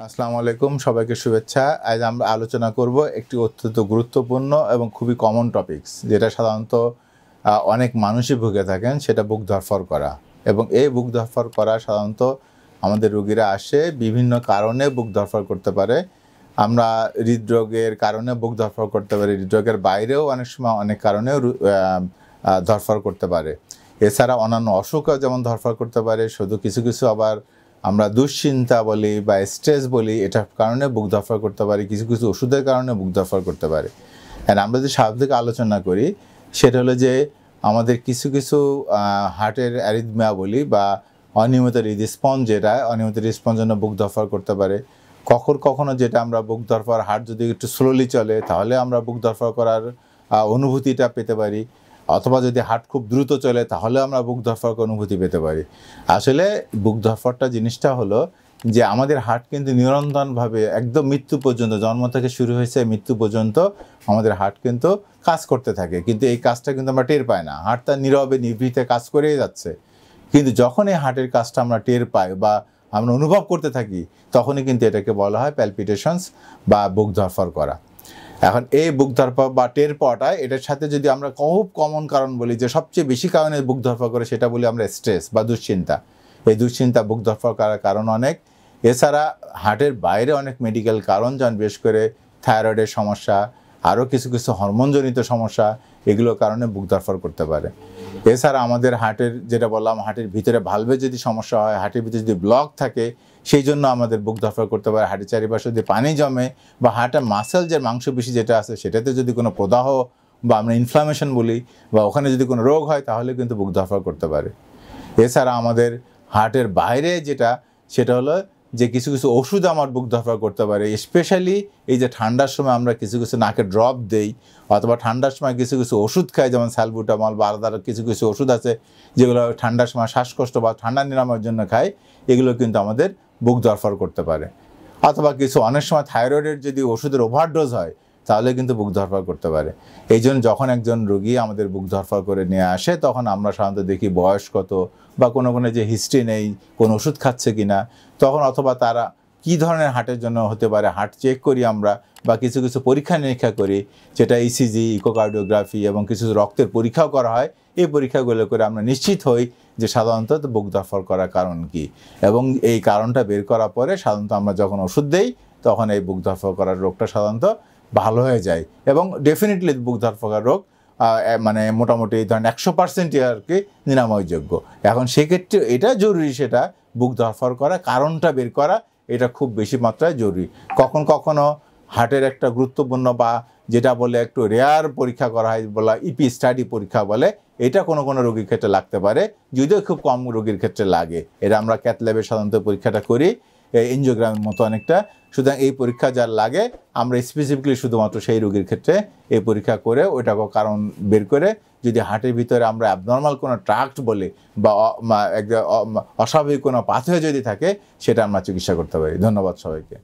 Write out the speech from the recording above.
আসসালামু আলাইকুম, সবাইকে শুভেচ্ছা। আজ আমরা আলোচনা করব একটি অত্যন্ত গুরুত্বপূর্ণ এবং খুবই কমন টপিকস, যেটা সাধারণত অনেক মানুষই ভুগে থাকেন, সেটা বুক ধড়ফড় করা। এবং এই বুক ধড়ফড় করা সাধারণত আমাদের রোগীরা আসে বিভিন্ন কারণে বুক ধড়ফড় করতে পারে। আমরা হৃদরোগের কারণে বুক ধড়ফড় করতে পারি, হৃদরোগের বাইরেও অনেক সময় অনেক কারণেও ধড়ফড় করতে পারে। এছাড়া অন্যান্য অসুখও যেমন ধড়ফড় করতে পারে। শুধু কিছু কিছু আবার আমরা দুশ্চিন্তা বলি বা স্ট্রেস বলি, এটার কারণে বুক ধড়ফড় করতে পারি, কিছু কিছু ওষুধের কারণে বুক ধড়ফড় করতে পারে। অ্যান্ড আমরা যদি স্বাভাবিক আলোচনা করি, সেটা হলো যে আমাদের কিছু কিছু হার্টের অ্যারিথমিয়া বলি বা অনিয়মিত হৃদস্পন্দন, যেটা অনিয়মিত হৃদস্পন্দনের জন্য বুক ধড়ফড় করতে পারে। কখনো যেটা আমরা বুক ধড়ফড়, হার্ট যদি একটু স্লোলি চলে তাহলে আমরা বুক ধড়ফড় করার অনুভূতিটা পেতে পারি, অথবা যদি হার্ট খুব দ্রুত চলে তাহলে আমরা বুক ধড়ফড় অনুভূতি পেতে পারি। আসলে বুক ধড়ফড়টা জিনিসটা হলো যে আমাদের হার্ট কিন্তু নিরন্তরভাবে একদম মৃত্যু পর্যন্ত, জন্ম থেকে শুরু হয়েছে মৃত্যু পর্যন্ত আমাদের হার্ট কিন্তু কাজ করতে থাকে, কিন্তু এই কাজটা কিন্তু আমরা টের পাই না। হার্ট তার নীরবে নিভৃতে কাজ করেই যাচ্ছে, কিন্তু যখন এই হার্টের কাজটা আমরা টের পাই বা আমরা অনুভব করতে থাকি, তখনই কিন্তু এটাকে বলা হয় প্যালপিটেশনস বা বুক ধড়ফড় করা। এখন এই বুক ধড়ফড় বা টের পাওয়াটা, এটার সাথে যদি আমরা খুব কমন কারণ বলি, যে সবচেয়ে বেশি কারণে বুক ধড়ফড় করে, সেটা বলি আমরা স্ট্রেস বা দুশ্চিন্তা। এই দুশ্চিন্তা বুক ধড়ফড় করার কারণ অনেক। এছাড়া হার্টের বাইরে অনেক মেডিকেল কারণ, যেমন বিশেষ করে থাইরয়েডের সমস্যা, আরও কিছু কিছু হরমোনজনিত সমস্যা, এগুলোর কারণে বুক ধড়ফড় করতে পারে। এছাড়া আমাদের হার্টের, যেটা বললাম, হার্টের ভিতরে ভালভে যদি সমস্যা হয়, হার্টের ভিতরে যদি ব্লক থাকে, সেই জন্য আমাদের বুক ধড়ফড় করতে পারে। হার্টের চারিপাশে যদি পানি জমে বা হার্টের মাসেল, যে মাংসপেশি যেটা আছে, সেটাতে যদি কোনো প্রদাহ বা আমরা ইনফ্লামেশন বলি, বা ওখানে যদি কোনো রোগ হয়, তাহলে কিন্তু বুক ধড়ফড় করতে পারে। এছাড়া আমাদের হার্টের বাইরে যেটা, সেটা হলো যে কিছু কিছু ওষুধ আমার বুক ধড়ফড় করতে পারে। স্পেশালি এই যে ঠান্ডার সময় আমরা কিছু কিছু নাকে ড্রপ দেই, অথবা ঠান্ডার সময় কিছু কিছু ওষুধ খাই, যেমন স্যালবুটামল বা আলাদা কিছু কিছু ওষুধ আছে যেগুলো ঠান্ডার সময় শ্বাসকষ্ট বা ঠান্ডা নিরাময়ের জন্য খাই, এগুলো কিন্তু আমাদের বুক ধড়ফড় করতে পারে। অথবা কিছু অনেক সময় থাইরয়েডের যদি ওষুধের ওভারডোজ হয়, তাহলে কিন্তু বুক ধড়ফড় করতে পারে। এই জন্য যখন একজন রোগী আমাদের বুক ধড়ফড় করে নিয়ে আসে, তখন আমরা সাধারণত দেখি বয়স কত, বা কোনো যে হিস্ট্রি নেই, কোনো ওষুধ খাচ্ছে কিনা, তখন অথবা তারা কী ধরনের হার্টের জন্য হতে পারে, হার্ট চেক করি আমরা, বা কিছু কিছু পরীক্ষা নিরীক্ষা করি, যেটা ইসিজি, ইকোকার্ডিওগ্রাফি এবং কিছু রক্তের পরীক্ষাও করা হয়। এই পরীক্ষাগুলো করে আমরা নিশ্চিত হই যে সাধারণত বুক ধড়ফড় করার কারণ কী, এবং এই কারণটা বের করার পরে সাধারণত আমরা যখন ওষুধ দেই, তখন এই বুক ধড়ফড় করার রোগটা সাধারণত ভালো হয়ে যায়। এবং ডেফিনেটলি বুক ধড়ফড় রোগ মানে মোটামুটি ধরেন 100% আর কি নিরাময়যোগ্য। এখন সেক্ষেত্রে এটা জরুরি, সেটা বুক ধড়ফড় করা কারণটা বের করা, এটা খুব বেশি মাত্রায় জরুরি। কখনো হার্টের একটা গুরুত্বপূর্ণ বা যেটা বলে একটু রেয়ার পরীক্ষা করা হয়, বলা ইপি স্টাডি পরীক্ষা বলে, এটা কোনো রোগীর ক্ষেত্রে লাগতে পারে, যদিও খুব কম রোগীর ক্ষেত্রে লাগে। এটা আমরা ক্যাথ ল্যাবে সাধারণত পরীক্ষাটা করি, এনজিওগ্রামের মতো অনেকটা। সুতরাং এই পরীক্ষা যার লাগে, আমরা স্পেসিফিকলি শুধুমাত্র সেই রোগীর ক্ষেত্রে এই পরীক্ষা করে ওইটাকে কারণ বের করে, যদি হার্টের ভিতরে আমরা অ্যাবনর্মাল কোনো ট্রাক্ট বলে বা অস্বাভাবিক কোনো পাথওয়ে যদি থাকে, সেটা আমরা চিকিৎসা করতে পারি। ধন্যবাদ সবাইকে।